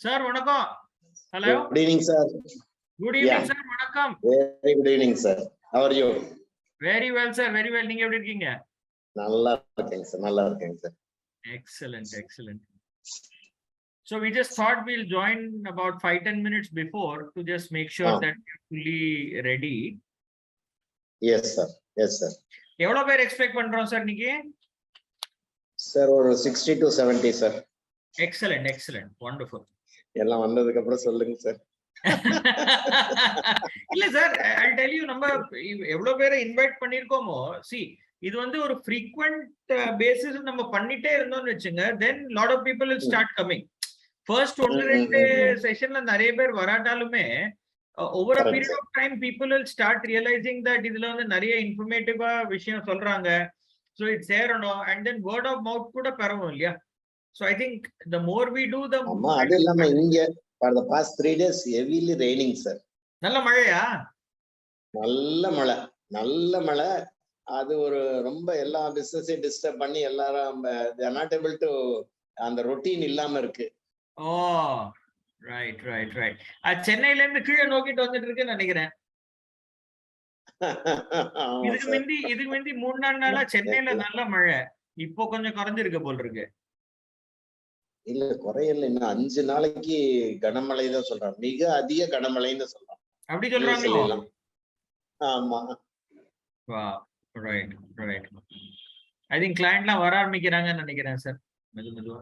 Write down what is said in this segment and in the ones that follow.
Sir, vanakkam. Hello. Good evening, sir. Good evening, sir. Vanakkam. Very good evening, sir. How are you? Very well, sir. Very well. நீங்க எப்படி இருக்கீங்க? நல்லா இருக்கேங்க sir. நல்லா இருக்கேங்க sir. Excellent, excellent. So we just thought we'll join about 5-10 minutes before to just make sure that we're fully ready. Yes, sir. Yes, sir. எவ்வளவு பேர் expect பண்றோம் சார் இன்னைக்கு? சார் ஒரு 60 to 70 sir. Excellent, excellent. Wonderful. எல்லாம் வந்ததுக்கு அப்புறம் சொல்லுங்க sir. இல்ல சார், I'll tell you நம்ம எவ்வளவு பேரை இன்வைட் பண்ணிருக்கோமோ, see இது வந்து ஒரு frequent basis நம்ம பண்ணிட்டே இருந்தோம்னு வெச்சுங்க, then lot of people will start coming. First ஒன்னு ரெண்டு செஷன்ல நிறைய பேர் வராட்டாலுமே over a period of time people will start realizing that இதுல வந்து நிறைய இன்ஃபர்மேட்டிவா விஷயம் சொல்றாங்க. So it's there and then word of mouth கூட பரவும் இல்லையா? So I think the more we do the more. அது இல்லாம இங்க for the past 3 days heavily raining sir. நல்ல மழையா? நல்ல மழை. அது ஒரு ரொம்ப எல்லா பிசினஸை டிஸ்டர்ப் பண்ணி எல்லாரும் they are not able to அந்த ரொட்டீன் இல்லாம இருக்கு. Oh, right. சென்னையில இருந்து கீழே நோக்கிட்டு வந்துட்டு இருக்குன்னு நினைக்கிறேன். இதுக்கு முந்தி 3-4 நாளா சென்னையில நல்ல மழை, இப்போ கொஞ்சம் குறைஞ்சிருக்கு போல் இருக்கு. இல்ல குறையல, இன்னும் 5 நாளைக்கு கனமழை தான் சொல்றாங்க, மிக அதிக கனமழைன்னு சொல்றாங்க. அப்படி சொல்றாங்களோ? ஆமா. ரைட். ஐ திங்க் கிளையண்ட்லாம் வர ஆரம்பிக்கிறாங்கன்னு நினைக்கிறேன் சார், மெதுவா.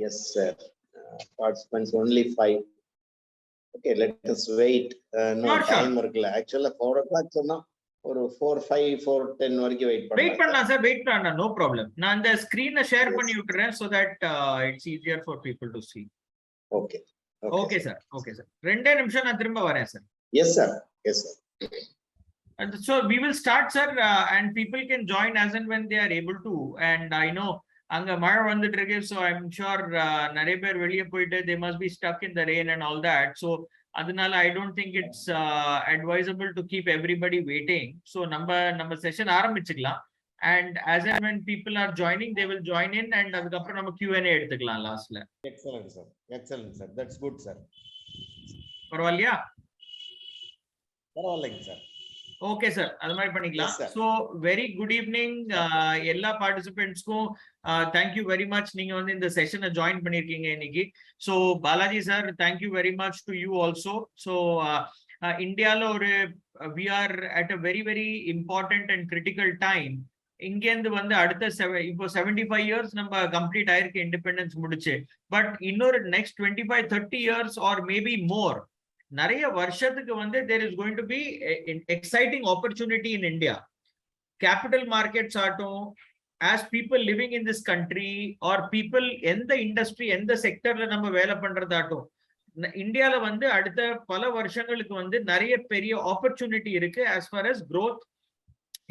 Yes sir. Participants only 5. Okay, let us wait. No time இருக்குல. Actually 4 o'clock சொன்னா ஒரு 4:05 4:10 வரைக்கும் வெயிட் பண்ணலாம் சார். வெயிட் பண்ணலாம், நோ ப்ராப்ளம். நான் அந்த ஸ்கிரீனை ஷேர் பண்ணி விட்டுறேன் so that it's easier for people to see. Okay sir. 2 நிமிஷம் நான் திரும்ப வரேன் sir. Yes sir. And so we will start sir, and people can join as and when they are able to. And I know அங்க மழை வந்துட்டு இருக்கு, so I'm sure நிறைய பேர் வெளியே போயிட்டு they must be stuck in the rain and all that. So அதனால I don't think it's advisable to keep everybody waiting. So நம்ம session ஆரம்பிச்சுக்கலாம். And as and when people are joining, they will join in, and அதுக்கப்புறம் நம்ம Q&A எடுத்துக்கலாம் லாஸ்ட்ல. Excellent sir. That's good sir. பரவாயில்லையா? பரவாயில்லைங்க sir. Okay sir, அது மாதிரி பண்ணிக்கலாம். ஸோ வெரி குட் ஈவினிங் எல்லா பார்ட்டிசிபென்ட்ஸ்க்கும். தேங்க்யூ வெரி மச், நீங்க வந்து இந்த செஷனை ஜாயின் பண்ணிருக்கீங்க இன்னைக்கு. So Balaji sir, thank you very much to you also. So இந்தியாவில் ஒரு we are at a very very important and critical time. இங்கேருந்து வந்து அடுத்த இப்போ 75 இயர்ஸ் நம்ம கம்ப்ளீட் ஆயிருக்கு இண்டிபெண்டன்ஸ் முடிச்சு. பட் இன்னொரு நெக்ஸ்ட் 25-30 இயர்ஸ் ஆர் மேபி மோர், நிறைய வருஷத்துக்கு வந்து there is going to be an exciting opportunity in India. Capital markets ஆட்டும், as people living in this country or people எந்த இண்டஸ்ட்ரி எந்த செக்டர்ல நம்ம வேலை பண்றதாட்டும், இந்தியால வந்து அடுத்த பல வருஷங்களுக்கு வந்து நிறைய பெரிய ஆப்பர்ச்சுனிட்டி இருக்கு as far as growth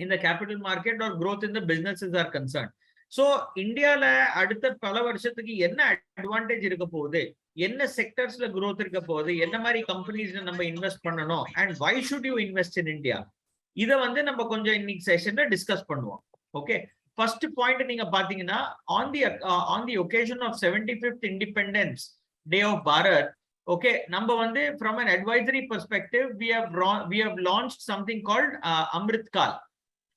in the capital market or growth in the businesses are concerned. So இந்தியால அடுத்த பல வருஷத்துக்கு என்ன அட்வான்டேஜ் இருக்க போகுது, என்ன செக்டர்ஸ்ல growth இருக்க போகுது, என்ன மாதிரி கம்பெனிஸ்ல நம்ம இன்வெஸ்ட் பண்ணணும், and why should you invest in India, இத வந்து நம்ம கொஞ்சம் இன்னைக்கு செஷன்ல டிஸ்கஸ் பண்ணுவோம். ஓகே, ஃபர்ஸ்ட் பாயிண்ட் நீங்க பாத்தீங்கன்னா on the occasion of 75th Independence Day of Bharat, okay, நம்ம வந்து from an advisory perspective we have launched something called Amrit Kaal.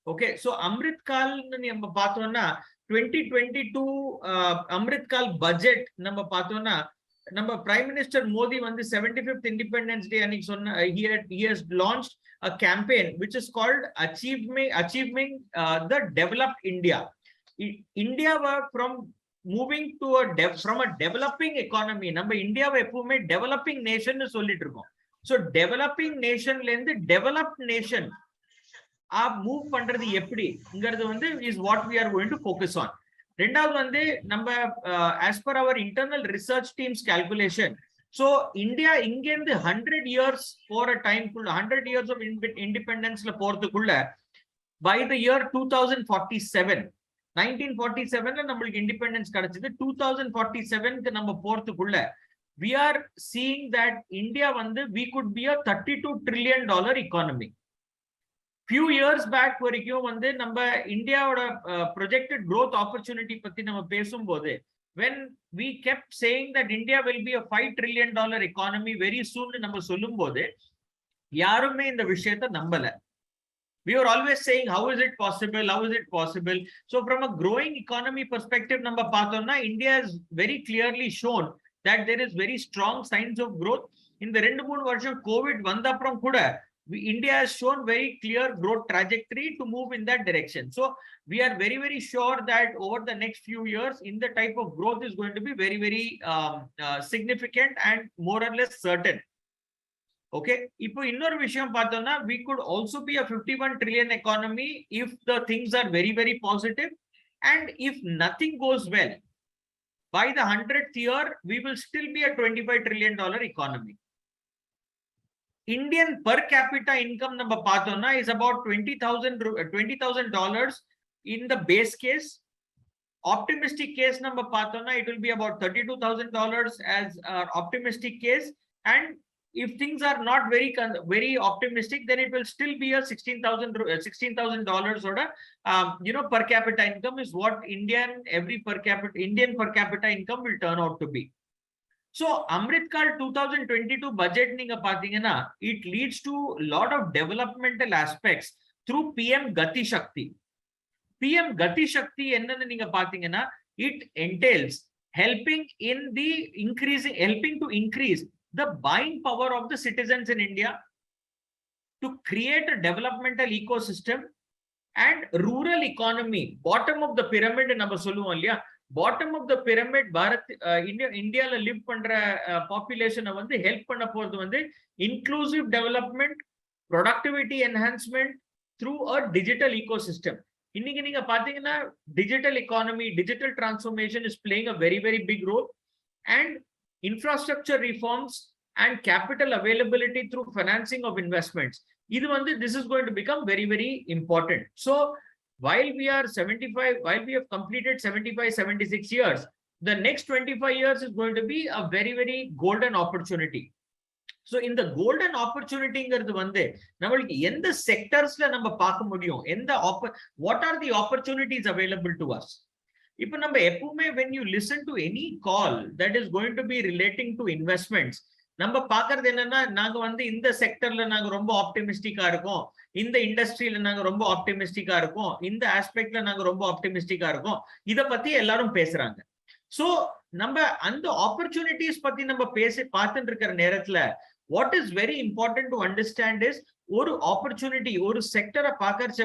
Okay, so Amrit Kaal நம்ம பார்த்தோம்னா 2022 Amrit Kaal budget நம்ம பார்த்தோம்னா, நம்ம prime minister Modi வந்து 75th Independence Day அன்னைக்கு சொன்ன he has launched a campaign which is called achieving the developed India. India from moving to from a developing economy, நம்ம இந்தியாவை எப்பவுமே டெவலப்பிங் நேஷன் சொல்லிட்டு இருக்கோம். ஸோ டெவலப்பிங் நேஷன்ல இருந்து டெவலப்ட் நேஷன் மூவ் பண்றது எப்படிங்கிறது வந்து is what we are going to focus on. ரெண்டாவது வந்து நம்ம as per our internal research team's calculation, so India இங்கிருந்து 100 years போற டைம்க்குள்ள 100 years of independence-ல போறதுக்குள்ள by the year 2047, 1947ல நம்மளுக்கு இண்டிபெண்டன்ஸ் கிடைச்சது, 2047க்கு நம்ம போறதுக்குள்ள we are seeing that India வந்து we could be a $32 trillion economy. few years back வரைக்கும் வந்து நம்ம இந்தியாவோட ப்ரொஜெக்டட் growth opportunity பத்தி நம்ம பேசும்போது when we kept saying that India will be a $5 trillion economy very soon நம்ம சொல்லும்போது யாருமே இந்த விஷயத்தை நம்பல. We were always saying, how is it possible? How is it possible? So from a growing economy perspective, நம்ம பார்த்தோம்னா India has very clearly shown that there is very strong signs of growth. இந்த 2-3 வருஷம் Covid வந்த அப்புறம் கூட India has shown very clear growth trajectory to move in that direction. So we are very, very sure that over the next few years, in the type of growth is going to be very, very significant and more or less certain. Okay, இப்போ இன்னொரு விஷயம் பார்த்தோம்னா we could also be a 51 trillion economy if the things are very, very positive, and if nothing goes well, by the 100th year we will still be a $25 trillion economy. Indian per capita income நம்ம பார்த்தோம்னா is about $20,000 in the base case. Optimistic case நம்ம பார்த்தோம்னா it will be about $32,000 as optimistic case, and if things are not very optimistic, then it will still be a $16,000 or per capita income is what Indian per capita income will turn out to be. So Amrit Kaal 2022 budget ninga pathina, it leads to a lot of developmental aspects through PM Gati Shakti. PM Gati Shakti enna ninga pathina, it entails helping to increase the buying power of the citizens in India, to create a developmental ecosystem and rural economy, bottom of the pyramid நம்ம சொல்லுவோம் இல்லையா, bottom of the pyramid இந்தியால live பண்ற population வந்து help பண்ண போறது வந்து inclusive development, productivity enhancement through a digital ecosystem. இன்னைக்கு நீங்க பாத்தீங்கன்னா digital economy, digital transformation is playing a very, very big role, and infrastructure reforms and capital availability through financing of investments. This is going to become very, very important. So while we have completed 75-76 years, the next 25 years is going to be a very, very golden opportunity. So in the golden opportunity namalukku endha sectors la நம்ம பார்க்க முடியும், what are the opportunities available to us? இப்போ நம்ம எப்பவுமே when you listen to any call that is going to be relating to investments, நம்ம பார்க்கிறது என்னன்னா, நாங்க இந்த செக்டர்ல நாங்க ரொம்ப ஆப்டிமிஸ்டிக்கா இருக்கோம், இந்த இண்டஸ்ட்ரியில நாங்க ரொம்ப ஆப்டிமிஸ்டிக்கா இருக்கோம், இந்த ஆஸ்பெக்ட்ல நாங்க ரொம்ப ஆப்டிமிஸ்டிக்கா இருக்கோம், இத பத்தி எல்லாரும் பேசுறாங்க. சோ நம்ம அந்த ஆப்பர்ச்சுனிட்டிஸ் பத்தி நம்ம பார்த்துட்டு இருக்கிற நேரத்துல what is very important to understand is, ஒரு ஆப்பர்ச்சுனிட்டி ஒரு செக்டரை பார்க்கறச்ச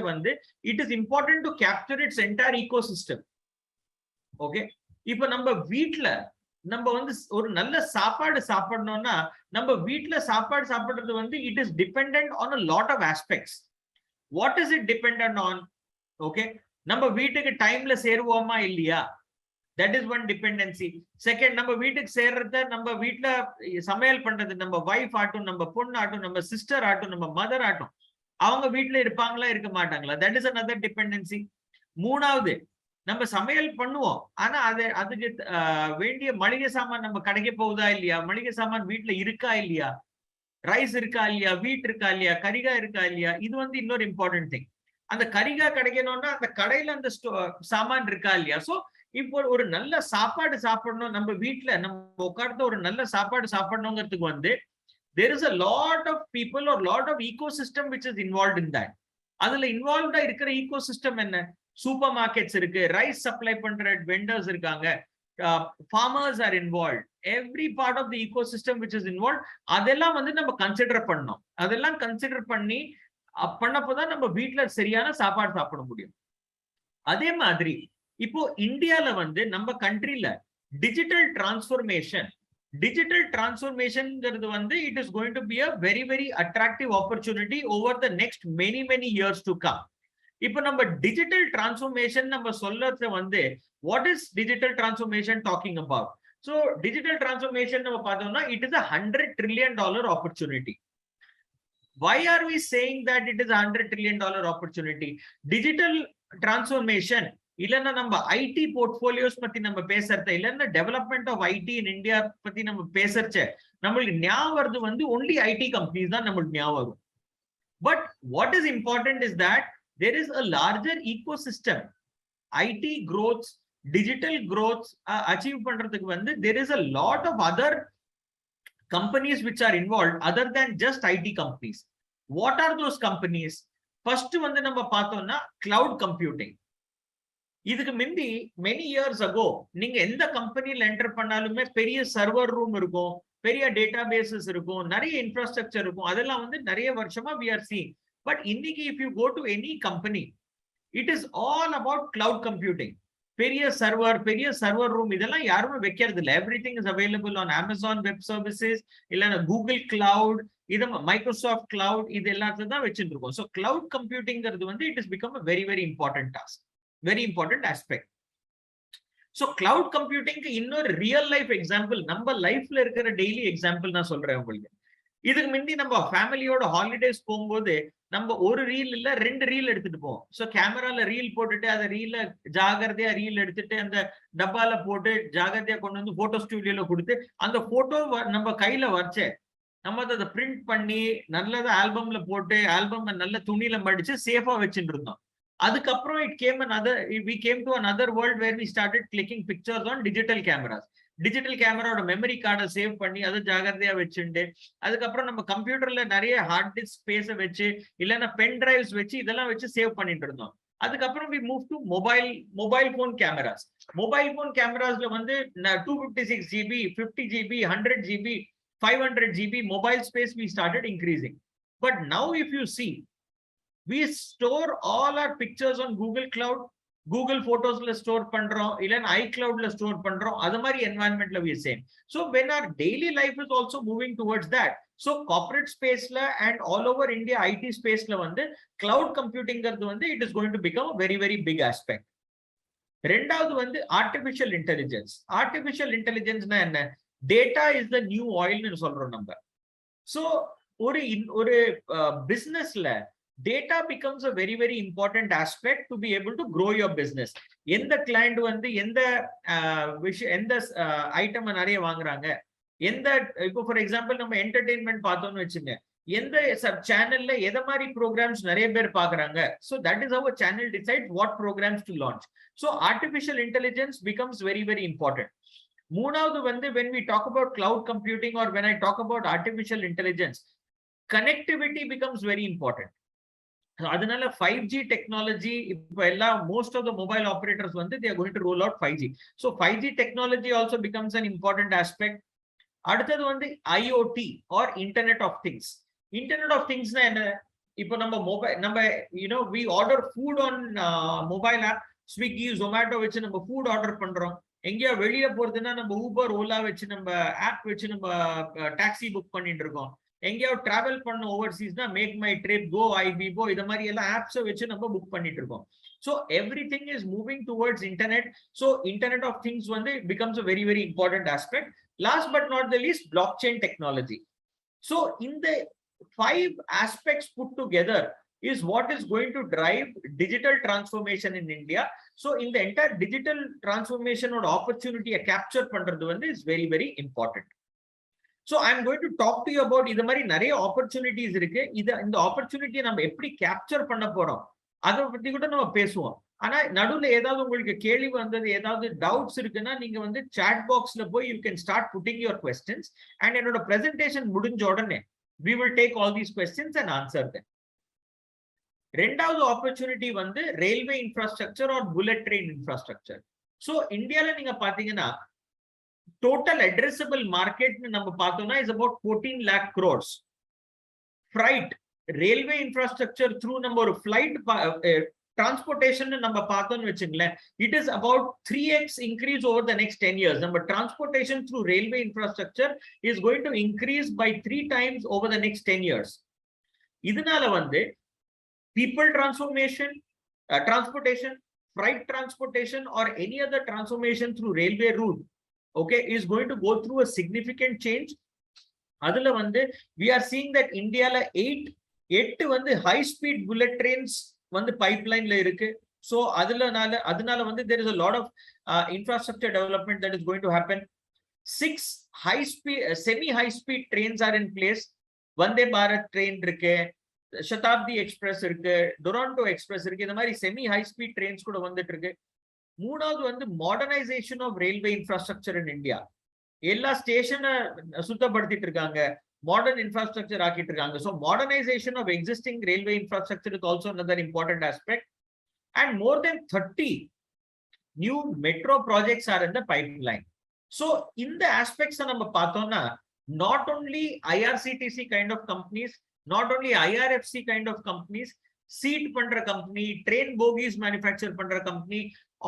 it is important to capture its entire ecosystem. Okay, இப்ப நம்ம வீட்ல நம்ம ஒரு நல்ல சாப்பாடு சாப்பிடணும்னா, நம்ம வீட்ல சாப்பாடு சாப்பிடுறது it is dependent on a lot of aspects. What is it dependent on? Okay, நம்ம வீட்டுக்கு டைம்ல சேருவோமா இல்லையா, that is one dependency. Second, நம்ம வீட்டுக்கு சேர்றத நம்ம வீட்ல சமையல் பண்றது நம்ம வைஃப் ஆட்டும், நம்ம பொண்ணு ஆட்டும், நம்ம சிஸ்டர் ஆட்டும், நம்ம மதர் ஆட்டும், அவங்க வீட்ல இருப்பாங்களா இருக்க மாட்டாங்களா, that is another dependency. மூணாவது, நம்ம சமையல் பண்ணுவோம், ஆனா அதுக்கு வேண்டிய மளிகை சாமான் நம்ம கடைக்கு போகுதா இல்லையா, மளிகை சாமான் வீட்டுல இருக்கா இல்லையா, ரைஸ் இருக்கா இல்லையா, வீட் இருக்கா இல்லையா, கரிகா இருக்கா இல்லையா, இது இன்னொரு இம்பார்ட்டன்ட் திங். அந்த கரிகா கிடைக்கணும்னா அந்த கடையில அந்த சாமான் இருக்கா இல்லையா. சோ இப்போ ஒரு நல்ல சாப்பாடு சாப்பிடணும், நம்ம வீட்டுல நம்ம உட்கார்ந்து ஒரு நல்ல சாப்பாடு சாப்பிடணுங்கிறதுக்கு there is a lot of people or lot of ecosystem which is involved in that. அதுல இன்வால்வ்டா இருக்கிற ecosystem என்ன, சூப்பர் மார்க்கெட்ஸ் இருக்கு, ரைஸ் சப்ளை பண்ற வெண்டர்ஸ் இருக்காங்க, farmers are involved, every part of the ecosystem which is involved, அதெல்லாம் நம்ம consider பண்ணோம். அதெல்லாம் கன்சிடர் பண்ணப்போதான் நம்ம வீட்டுல சரியான சாப்பாடு சாப்பிட முடியும். அதே மாதிரி இப்போ இந்தியால நம்ம கண்ட்ரில digital டிரான்ஸ்ஃபர்மேஷன்ங்கிறது it is going to be a very, very attractive opportunity over the next many years to come. இப்போ நம்ம டிஜிட்டல் டிரான்ஸ்ஃபர்மேஷன் நம்ம சொல்றது what is digital transformation talking about? So digital transformation நம்ம பார்த்தோம்னா it is a $100 trillion opportunity. Why are we saying that it is a $100 trillion opportunity? Digital transformation இல்லன்னா நம்ம ID portfolios பத்தி நம்ம பேசுறத, இல்லன்னா development of IT in India பத்தி நம்ம பேசுறச்ச நம்மளுக்கு ஞாபகம் வருது only ஐடி கம்பெனிஸ் தான் நம்மளுக்கு ஞாபகம் வரும். But what is important is that there is a larger ecosystem. IT growth, digital growth achieve பண்றதுக்கு வந்து there is a lot of other companies which are involved other than just IT companies. What are those companies? First வந்து நம்ம பார்த்தோம்னா cloud computing. இதுக்கு முந்தி many years ago நீங்க எந்த கம்பெனில என்டர் பண்ணாலுமே பெரிய சர்வர் ரூம் இருக்கும், பெரிய டேட்டாபேசஸ் இருக்கும், நிறைய இன்ஃப்ராஸ்ட்ரக்சர் இருக்கும். அதெல்லாம் வந்து நிறைய வருஷமா we are seeing. But இன்னைக்கு if you go to any company, it is all about cloud computing. பெரிய சர்வர் ரூம் இதெல்லாம் யாருமே வைக்கிறது இல்லை. Everything is available on Amazon web services, இல்லைன்னா கூகுள் கிளவுட், இது மைக்ரோசாஃப்ட் கிளவுட், இது எல்லாத்தையும் தான் வச்சுட்டு இருக்கோம். ஸோ கிளவுட் கம்ப்யூட்டிங்கிறது வந்து it is become a very very important task, very important aspect. So cloud கம்ப்யூட்டிங்க்கு இன்னொரு ரியல் லைஃப் எக்ஸாம்பிள், நம்ம லைஃப்ல இருக்கிற டெய்லி எக்ஸாம்பிள் நான் சொல்றேன் உங்களுக்கு. இதுக்கு முந்தி நம்ம ஃபேமிலியோட ஹாலிடேஸ் போகும்போது நம்ம ஒரு ரீல் இல்ல 2 ரீல் எடுத்துட்டு போவோம். ஸோ கேமரால ரீல் போட்டுட்டு அதை ரீல ஜாகிரதையா ரீல் எடுத்துட்டு அந்த டப்பால போட்டு ஜாகிரதையா கொண்டு வந்து போட்டோ ஸ்டுடியோல கொடுத்து அந்த போட்டோ நம்ம கையில வச்சே நம்ம அதை பிரிண்ட் பண்ணி நல்லதா ஆல்பம்ல போட்டு ஆல்பம் நல்ல துணியில மடிச்சு சேஃபா வச்சுட்டு இருந்தோம். அதுக்கப்புறம் we came to another world where we started clicking pictures on digital cameras. Digital கேமராவோட மெமரி கார்டை சேவ் பண்ணி அதை ஜாகிரதையா வச்சுட்டு அதுக்கப்புறம் நம்ம கம்ப்யூட்டர்ல நிறைய ஹார்ட் டிஸ்க் ஸ்பேஸை வச்சு இல்லைன்னா பென் டிரைவ்ஸ் வச்சு இதெல்லாம் வச்சு சேவ் பண்ணிட்டு இருந்தோம். அதுக்கப்புறம் we move to mobile phone cameras. Mobile phone கேமராஸ்ல வந்து 256 GB, 50 GB, 100 GB, 500 GB mobile space we started increasing. But now if you see, we store all our pictures on Google Cloud, Google Photosல store பண்றோம், இல்லைன்னா iCloudல store பண்றோம். அது மாதிரி என்வாயன்மெண்ட்ல we same. So when our daily life is also moving towards that, so corporate spaceல and all over India IT spaceல வந்து cloud computingங்கிறது வந்து it is going to become a very very big aspect. ரெண்டாவது வந்து artificial intelligence. Artificial intelligenceனா என்ன? Data is the new oil னு சொல்றோம் நம்ம. So ஒரு businessல data becomes a very very important aspect to be able to grow your business. எந்த client வந்து எந்த ஐட்டம் நிறைய வாங்குறாங்க, எந்த இப்போ ஃபார் எக்ஸாம்பிள் நம்ம என்டர்டெயின்மெண்ட் பார்த்தோம்னு வச்சுங்க, எந்த சேனல்ல எதை மாதிரி ப்ரோக்ராம்ஸ் நிறைய பேர் பாக்குறாங்க. So that is how a channel decides what programs to launch. So artificial intelligence becomes very very important. மூணாவது வந்து when we talk about cloud computing or when I talk about artificial intelligence, connectivity becomes very important. அதனால 5G technology இப்போ எல்லா most of the mobile operators வந்து they are going to roll out 5G. So 5G technology also becomes an important aspect. அடுத்தது வந்து IoT or Internet of Things. Internet of Thingsனா என்ன? இப்போ நம்ம we order food on mobile app, Swiggy, Zomato வச்சு நம்ம food order பண்றோம். எங்கேயா வெளியே போறதுன்னா நம்ம ஊபர், ஓலா வச்சு நம்ம ஆப் வச்சு நம்ம டாக்ஸி புக் பண்ணிட்டு இருக்கோம். எங்கேயாவது டிராவல் பண்ண ஓவர்சீஸ்னா Make My Trip, Goibibo, இத மாதிரி எல்லாம் ஆப்ஸை வச்சு நம்ம புக் பண்ணிட்டு இருக்கோம். So everything is moving towards internet. So internet of things வந்து becomes a very very important aspect. Last but not the least, block chain technology. So இந்த 5 aspects put together is what is going to drive digital transformation in India. So in the entire digital transformation or opportunity capture பண்றது வந்து is very very important. So I'm going to talk to you about இது மாதிரி நிறைய opportunities இருக்கு. இந்த opportunity நம்ம எப்படி capture பண்ண போறோம் அதை பத்தி கூட நம்ம பேசுவோம். ஆனா நடுவுல ஏதாவது உங்களுக்கு கேள்வி வந்தது, ஏதாவது டவுட்ஸ் இருக்குன்னா நீங்க வந்து chat boxல போய் you can start putting your questions, and என்னோட presentation முடிஞ்ச உடனே we will take all these questions and answer them. ரெண்டாவது opportunity வந்து railway infrastructure or bullet train infrastructure. So இந்தியால நீங்க பாத்தீங்கன்னா total addressable market நம்ம பார்த்தோம்னா is about 14 lakh crores. Freight, railway infrastructure through நம்ம ஒரு flight transportation நம்ம பார்த்தோம்னு வெச்சுங்களேன், it is about 3x increase over the next 10 years. நம்ம transportation through railway infrastructure is going to increase by 3 times over the next 10 years. இதனால வந்து people transformation, transportation, freight transportation or any other transformation through railway route, okay, is going to go through a significant change. அதுல வந்து we are seeing that Indiaல 8 வந்து high speed bullet trains வந்து பைப்லைன்ல இருக்கு. So அதனால வந்து there is a lot of infrastructure development that is going to happen. 6 high speed semi high speed trains are in place. Vande Bharat train இருக்கு, Shatabdi Express இருக்கு, Duronto Express இருக்கு. இந்த மாதிரி semi high speed trains கூட வந்துட்டு இருக்கு. மூணாவது வந்து modernisation of railway infrastructure in India. எல்லா ஸ்டேஷனை சுத்தப்படுத்திட்டு இருக்காங்க, modern infrastructure ஆக்கிட்டு இருக்காங்க. So modernization of existing railway infrastructure is also another important aspect. And more than 30 new metro projects are in the pipeline. So in the aspects நம்ம பார்த்தோம்னா, not only IRCTC kind of companies, not only IRFC kind of companies, seat பண்ற company, train bogies manufacture பண்ற company,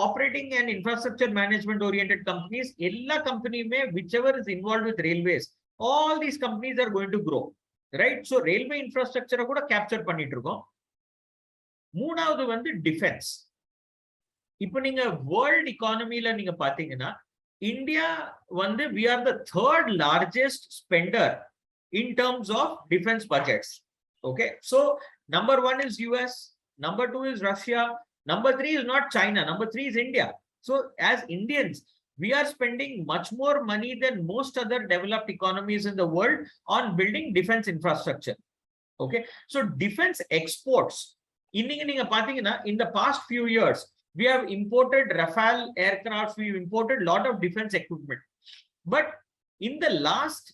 operating and infrastructure management oriented companies, எல்லா companyமே whichever is involved with railways, all these companies are going to grow, right? So railway infrastructure கூட capture பண்ணிட்டு இருக்கோம். மூணாவது வந்து defence. இப்போ நீங்க வேர்ல்ட் எக்கானமில நீங்க பாத்தீங்கன்னா, இந்தியா வந்து we are the third largest spender in terms of defense budgets. Okay, so number 1 is US, number 2 is Russia, number 3 is not China, number 3 is India. So as Indians, we are spending much more money than most other developed economies in the world on building defense infrastructure. Okay, so defense exports, இன்னைக்கு நீங்க பாத்தீங்கன்னா, in the past few years we have imported Rafale aircraft, we imported lot of defense equipment, but in the last,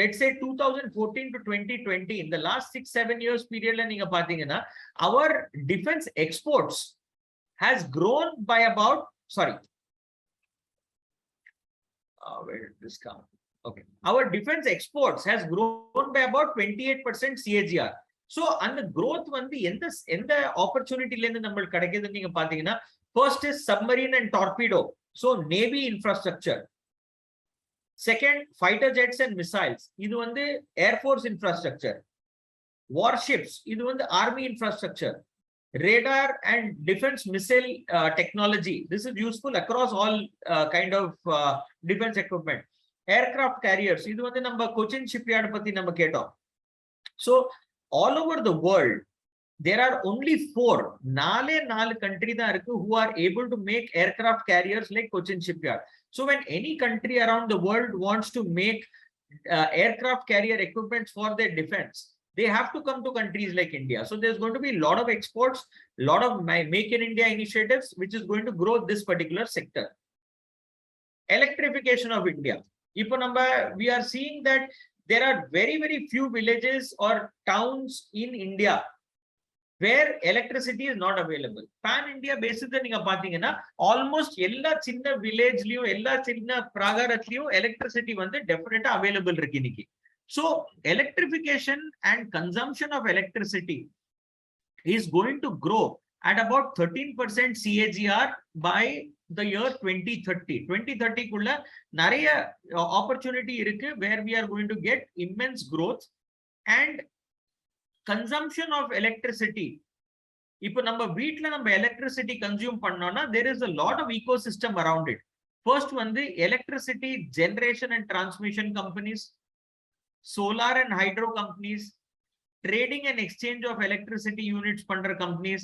let's say 2014 to 2020, in the last 6-7 years period la neenga pathina, our defense exports has grown by about, sorry, where did this come? Okay, our defense exports has grown by about 28% CAGR. So and the growth வந்து எந்த opportunity ல இருந்து நமக்கு கிடைக்குதுன்னு நீங்க பாத்தீங்கன்னா, first is submarine and torpedo, so navy infrastructure. Second, fighter jets and missiles, இது வந்து air force infrastructure. Warships, இது வந்து army infrastructure. Radar and defense missile technology, this is useful across all kind of defense equipment. Aircraft carriers, இது வந்து நம்ம Cochin shipyard பத்தி நம்ம கேட்டோம். So all over the world there are only 4 country தான் இருக்கு who are able to make aircraft carriers like Cochin shipyard. So when any country around the world wants to make aircraft carrier equipment for their defense, they have to come to countries like India. So there's going to be a lot of exports, lot of make in India initiatives which is going to grow this particular sector. Electrification of India, ipo namba we are seeing that there are very few villages or towns in India where electricity is not available. Pan India basis நீங்க பாத்தீங்கன்னா, almost எல்லா சின்ன villageலயும் எல்லா சின்ன பிராகாரத்திலயும் electricity வந்து definitely available இருக்கு இன்னைக்கு. So electrification and consumption of electricity is going to grow at about 13% CAGR by the year 2030. 2030 குள்ள நிறைய opportunity இருக்கு where we are going to get immense growth. And consumption of electricity, இப்போ நம்ம வீட்ல நம்ம electricity consume பண்ணோம்னா, there is a lot of ecosystem around it. First வந்து electricity generation and transmission companies, solar and hydro companies, trading and exchange of electricity units பண்ற companies,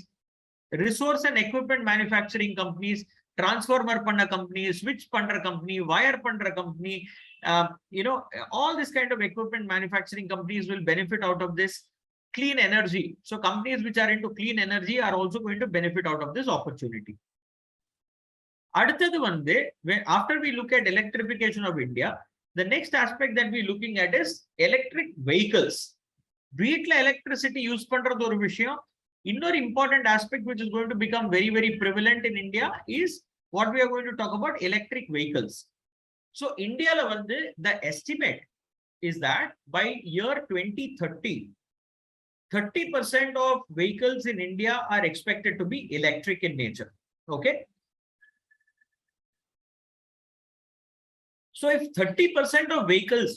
resource and equipment manufacturing companies, transformer பண்ண company, switch பண்ற company, wire பண்ற company, all this kind of equipment manufacturing companies will benefit out of this. Clean energy, so companies which are into clean energy are also going to benefit out of this opportunity. அடுத்தது வந்து, after we look at electrification of India, the next aspect that we looking at is electric vehicles. வீட்ல electricity use பண்றது ஒரு விஷயம். இன்னொரு important aspect which is going to become very prevalent in India is what we are going to talk about, electric vehicles. So India la வந்து the estimate is that by year 2030, 30% of vehicles in India are expected to be electric in nature. Okay, so if 30% of vehicles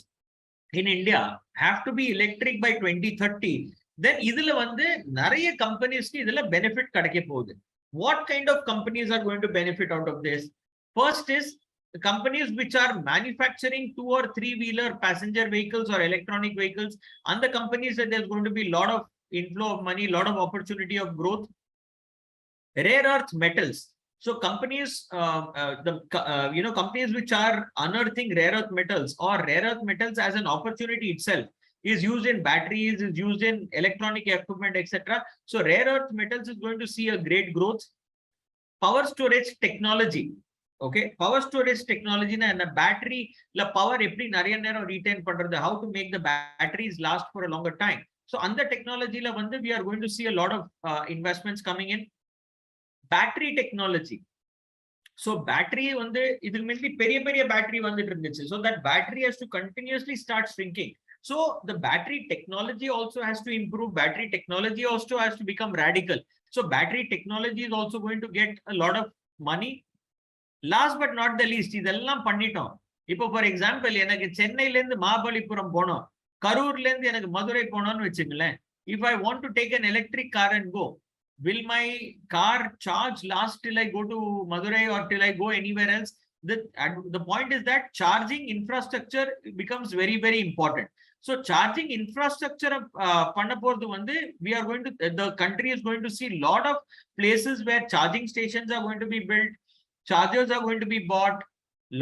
in India have to be electric by 2030, then இதுல வந்து நிறைய கம்பெனிஸ்க்கு இதுல benefit கிடைக்க போகுது. What kind of companies are going to benefit out of this? First is the companies which are manufacturing 2 or 3 wheeler passenger vehicles or electronic vehicles, and the companies that there's going to be a lot of inflow of money, lot of opportunity of growth. Rare earth metals, so companies companies which are unearthing rare earth metals or rare earth metals as an opportunity itself, is used in batteries, is used in electronic equipment, etc. So rare earth metals is going to see a great growth. power storage technology. Okay, power storage technology na and battery la power eppadi nariya neram retain pandrathu, how to make the batteries last for a longer time. So under technology la vandu we are going to see a lot of investments coming in. Battery technology. So battery vandu idhil mainly periya battery vandittu irundhuchu, so that battery has to continuously start shrinking. So the battery technology also has to improve. Battery technology also has to become radical. So battery technology is also going to get a lot of money. Last but not the least, இதெல்லாம் பண்ணிட்டோம். இப்போ for example எனக்கு சென்னையில இருந்து மகாபலிபுரம் போனோம், கரூர்ல இருந்து எனக்கு மதுரை போனோம்னு வச்சுங்களேன். If I want to take an electric car and go, will my car charge last till I go to Madurai or till I go anywhere else? The point is that charging infrastructure becomes very, very important. So charging infrastructure panna poradhu vandu, we are going to, the country is going to see a lot of places where charging stations are going to be built. Chargers are going to be bought,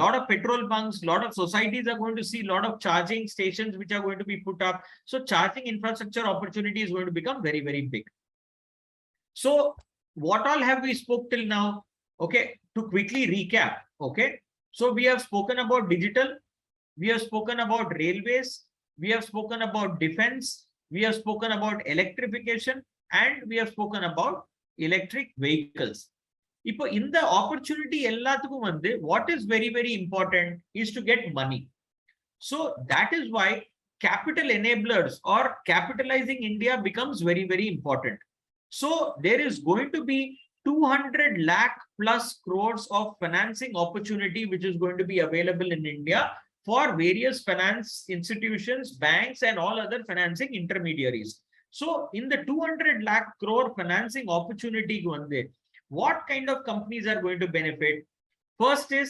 lot of petrol bunks, lot of societies are going to see lot of charging stations which are going to be put up. So charging infrastructure opportunity is going to become very, very big. So what all have we spoke till now? Okay, to quickly recap. Okay, so we have spoken about digital, we have spoken about railways, we have spoken about defense, we have spoken about electrification, and we have spoken about electric vehicles. இப்போ இந்த opportunity எல்லாத்துக்கும் வந்து what is very, very important is to get money. So that is why capital enablers or capitalizing India becomes very, very important. So there is going to be 200 lakh plus crores of financing opportunity which is going to be available in India for various finance institutions, banks, and all other financing intermediaries. So in the 200 lakh crore financing opportunity, what kind of companies are going to benefit? First is,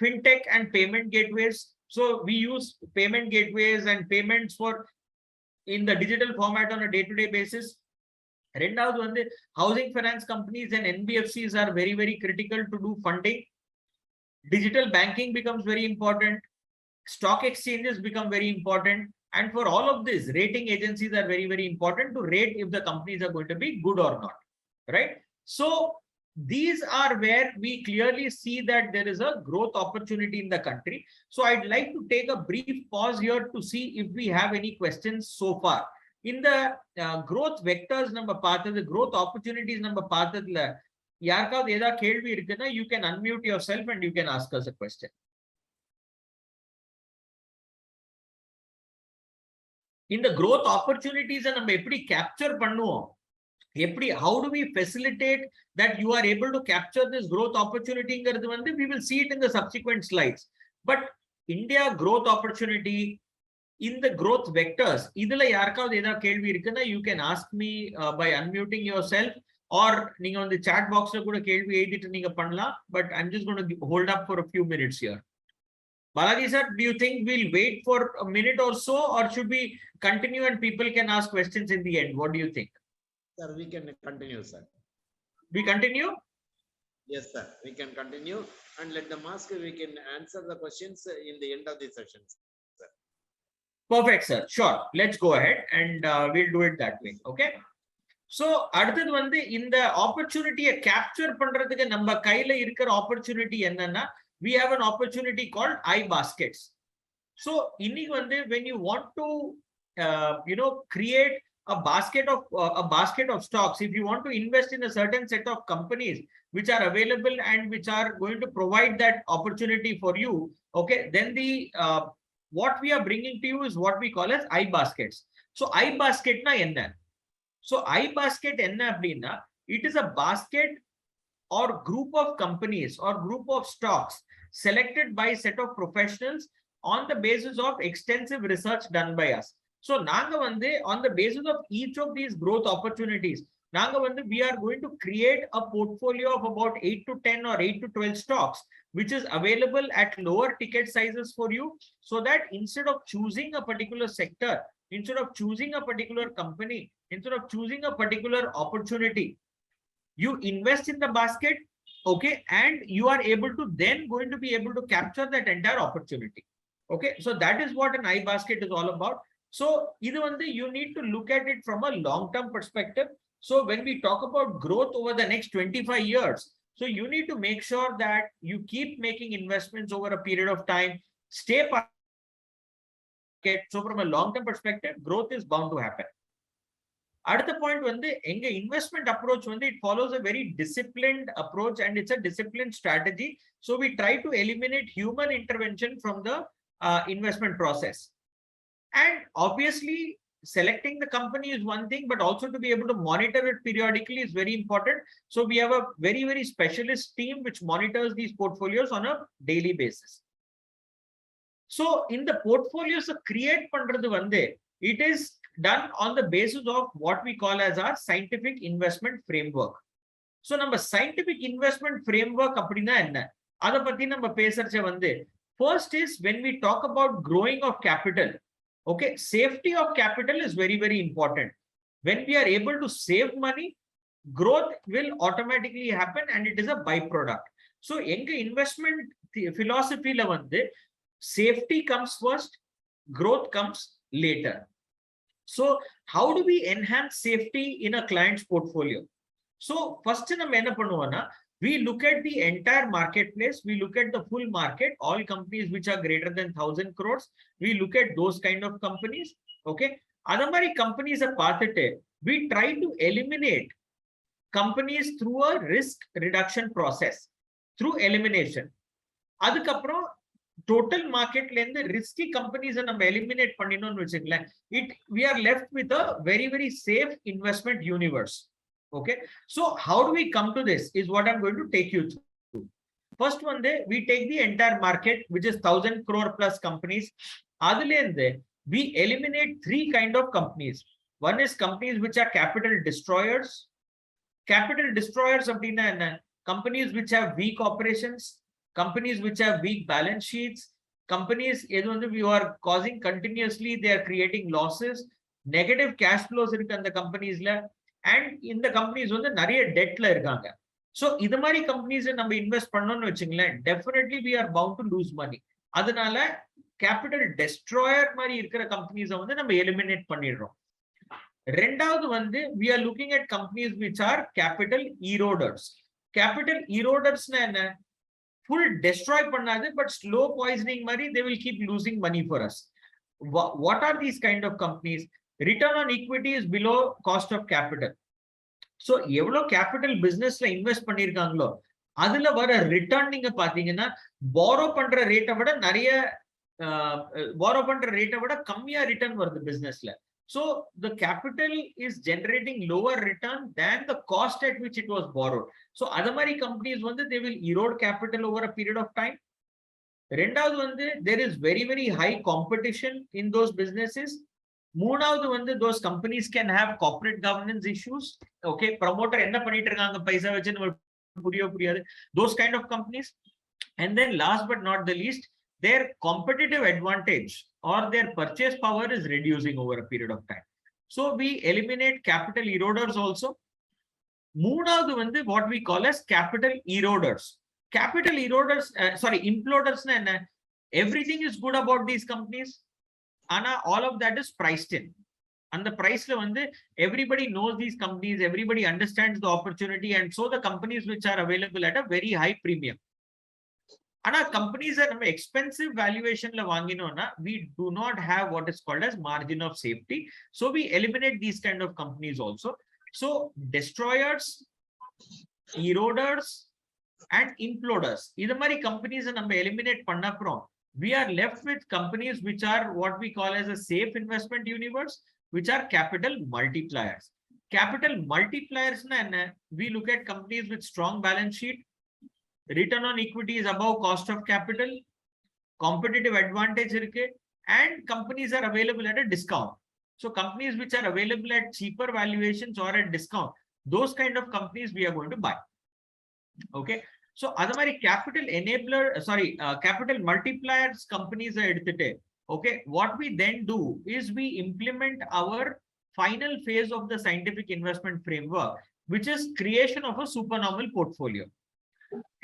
fintech and payment gateways. So we use payment gateways and payments for in the digital format on a day-to-day basis. Rendavathu vandu housing finance companies and NBFCs are very, very critical to do funding. Digital banking becomes very important. Stock exchanges become very important. And for all of this, rating agencies are very, very important to rate if the companies are going to be good or not. Right? So these are where we clearly see that there is a growth opportunity in the country. So I'd like to take a brief pause here to see if we have any questions so far. In the growth vectors number part, the growth opportunities number part, yarkavadhu edha kelvi irukuna, you can unmute yourself and you can ask us a question. In the growth opportunities நம்ம எப்படி capture பண்ணுவோம்? How do we facilitate that you are able to capture this growth opportunity? We will see it in the subsequent slides. But India growth opportunity in the growth vectors, you can ask me by unmuting yourself, or on the chat box, but I'm just going to hold up for a few minutes here. Balaji sir, do you think we'll wait for a minute or so, or should we continue and people can ask questions in the end? What do you think? Sir, we can continue, sir. We continue? Yes, sir. We can continue and let them ask. We can answer the questions in the end of the session, sir. Perfect, sir. Sure. Let's go ahead and we'll do it that way. Okay. So, அடுத்தது வந்து இந்த opportunity-ய capture பண்றதுக்கு நம்ம கையில இருக்கிற opportunity என்னன்னா, we have an opportunity called iBaskets. So, இன்னைக்கு வந்து when you want to create a basket of stocks, if you want to invest in a certain set of companies which are available and which are going to provide that opportunity for you, okay, then the what we are bringing to you is what we call as iBaskets. So iBasket na enna? So iBasket enna appadina, it is a basket or group of companies or group of stocks selected by a set of professionals on the basis of extensive research done by us. So நாங்க வந்து on the basis of each of these growth opportunities, நாங்க வந்து we are going to create a portfolio of about 8 to 10 or 8 to 12 stocks which is available at lower ticket sizes for you, so that instead of choosing a particular sector, instead of choosing a particular company, instead of choosing a particular opportunity, you invest in the basket, okay, and you are able to then going to be able to capture that entire opportunity. Okay, so that is what an iBasket is all about. So you need to look at it from a long-term perspective. So when we talk about growth over the next 25 years, so you need to make sure that you keep making investments over a period of time, stay part. So from a long-term perspective, growth is bound to happen. அடுத்த point வந்து எங்க investment approach வந்து it follows a very disciplined approach and it's a disciplined strategy. So we try to eliminate human intervention from the investment process. And obviously selecting the company is one thing, but also to be able to monitor it periodically is very important. So we have a very, very specialist team which monitors these portfolios on a daily basis. So in the portfolios create பண்றது வந்து it is done on the basis of what we call as our scientific investment framework. So நம்ம scientific investment framework அப்படினா என்ன அத பத்தி நம்ம பேசறச்ச வந்து first is when we talk about growing of capital, okay, safety of capital is very, very important. When we are able to save money, growth will automatically happen and it is a byproduct. So எங்க investment philosophy ல வந்து safety comes first, growth comes later. So how do we enhance safety in a client's portfolio? So first நம்ம என்ன பண்ணுவோம்னா we look at the entire marketplace, we look at the full market, all companies which are greater than 1000 crores, we look at those kind of companies. Okay, adha mari companies பார்த்துட்டு we try to eliminate companies through a risk reduction process, through elimination. அதுக்கப்புறம் total market la irundhu risky companies நம்ம eliminate பண்ணினோம்னு வெச்சுங்களேன், we are left with a very, very safe investment universe. Okay, so how do we come to this is what I'm going to take you through. First one, we take the entire market which is 1000 crore plus companies. Adile irundhu we eliminate three kind of companies. One is companies which are capital destroyers. Capital destroyers அப்படினா என்ன? Companies which have weak operations, companies which have weak balance sheets, companies we are causing continuously, they are creating losses, negative cash flows irukku and the companies la, and in the companies வந்து நிறைய debt la இருக்காங்க. So இது மாதிரி companies நம்ம invest பண்ணோம்னு வெச்சீங்களேன், definitely we are bound to lose money. அதனால capital destroyer மாதிரி இருக்கிற companies வந்து நம்ம eliminate பண்ணிடுறோம். ரெண்டாவது வந்து we are looking at companies which are capital eroders. Capital eroders னா என்ன? Full destroy பண்ணாது, but slow poisoning மாதிரி they will keep losing money for us. What are these kind of companies? Return on equity is below cost of capital. So எவ்வளவு capital businessல invest பண்ணிருக்காங்களோ அதுல வர return நீங்க பாத்தீங்கன்னா borrow பண்ற ரேட்டை விட நிறைய borrow பண்ற ரேட்டை விட கம்மியா ரிட்டர்ன் வருது பிசினஸ்ல. So the capital is generating lower return than the cost at which it was borrowed. So other many companies வந்து they will erode capital over a period of time. ரெண்டாவது வந்து there is very, very high competition in those businesses. மூணாவது வந்து those companies can have corporate governance issues. Okay, promoter என்ன பண்ணிட்டு இருக்காங்க பைசா வச்சு நமக்கு புரியாது, those kind of companies. And then last but not the least, their competitive advantage or their purchase power is reducing over a period of time. So we eliminate capital eroders also. மூணாவது வந்து what we call as capital eroders. Capital eroders, imploders na enna? Everything is good about these companies, ana all of that is priced in. And the price la வந்து everybody knows these companies, everybody understands the opportunity, and so the companies which are available at a very high premium. ஆனா companies நம்ம expensive valuation ல வாங்கினோம்னா we do not have what is called as margin of safety. So we eliminate these kind of companies also. So destroyers, eroders and imploders, இது மாதிரி companies நம்ம eliminate பண்ண அப்புறம் we are left with companies which are what we call as a safe investment universe, which are capital multipliers. Capital multipliers na enna? We look at companies with strong balance sheet, return on equity is above cost of capital, competitive advantage irukku, and companies are available at a discount. So companies which are available at cheaper valuations or at discount, those kind of companies we are going to buy. Okay, so adha mari capital enabler, capital multipliers companies are eduthite. Okay, what we then do is we implement our final phase of the scientific investment framework, which is creation of a supernormal portfolio.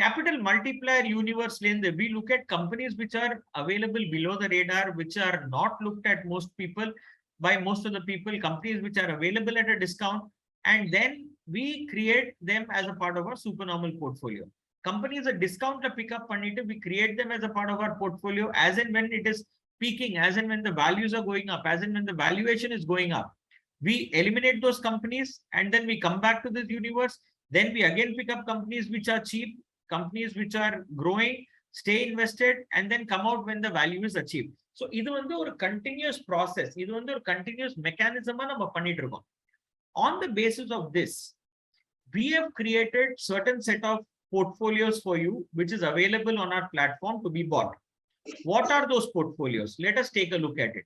Capital multiplier universe lens, we look at companies which are available below the radar, which are not looked at by most of the people, companies which are available at a discount, and then we create them as a part of our supernormal portfolio. Companies a discount pickup pannittu, we create them as a part of our portfolio as and when it is peaking, as and when the values are going up, as and when the valuation is going up. We eliminate those companies and then we come back to this universe. Then we again pick up companies which are cheap, companies which are growing, stay invested, and then come out when the value is achieved. So this is a continuous process. This is a continuous mechanism. On the basis of this, we have created certain set of portfolios for you, which is available on our platform to be bought. What are those portfolios? Let us take a look at it.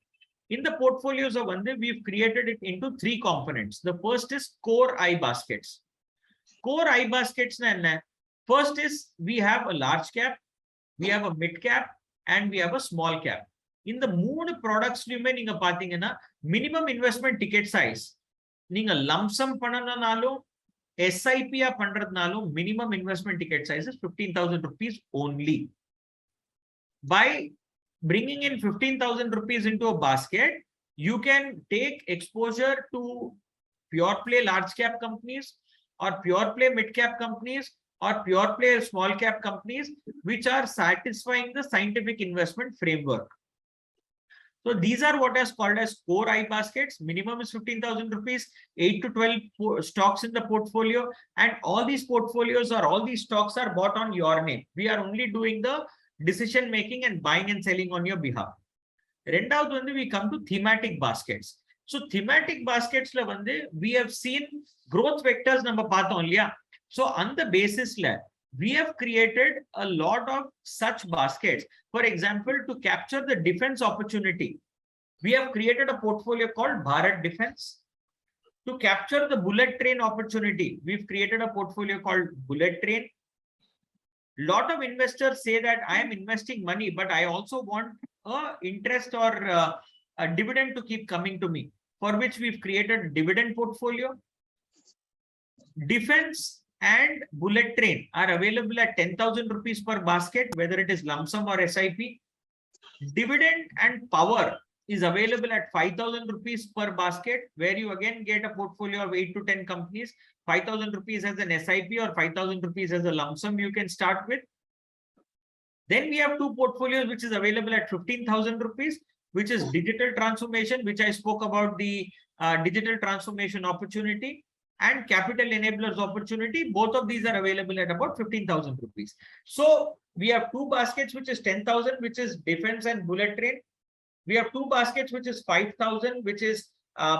In the portfolios of Vande, we've created it into three components. The first is core I baskets. Core I baskets, first is we have a large cap, we have a mid cap, and we have a small cap. In the moon products, minimum investment ticket size. Lump sum pananalo, SIP pandradnalo, minimum investment ticket size is 15,000 rupees only. By bringing in 15,000 rupees into a basket, you can take exposure to pure play large cap companies or pure play mid cap companies or pure play small cap companies, which are satisfying the scientific investment framework. So these are what is called as core I baskets. Minimum is 15,000 rupees, 8 to 12 stocks in the portfolio. And all these portfolios or all these stocks are bought on your name. We are only doing the decision making and buying and selling on your behalf. Rendav, we come to thematic baskets. So thematic baskets, we have seen growth vectors number only. So on the basis, we have created a lot of such baskets. For example, to capture the defense opportunity, we have created a portfolio called Bharat Defense. To capture the bullet train opportunity, we've created a portfolio called Bullet Train. Lot of investors say that I am investing money, but I also want a interest or a dividend to keep coming to me, for which we've created a dividend portfolio. Defense and bullet train are available at 10,000 rupees per basket, whether it is lump sum or SIP. Dividend and power is available at 5,000 rupees per basket, where you again get a portfolio of 8 to 10 companies. 5,000 rupees as an SIP or 5,000 rupees as a lump sum you can start with. Then we have two portfolios which is available at 15,000 rupees, which is digital transformation, which I spoke about the digital transformation opportunity, and capital enablers opportunity. Both of these are available at about 15,000 rupees. So we have two baskets, which is 10,000, which is defense and bullet train. We have two baskets, which is 5,000, which is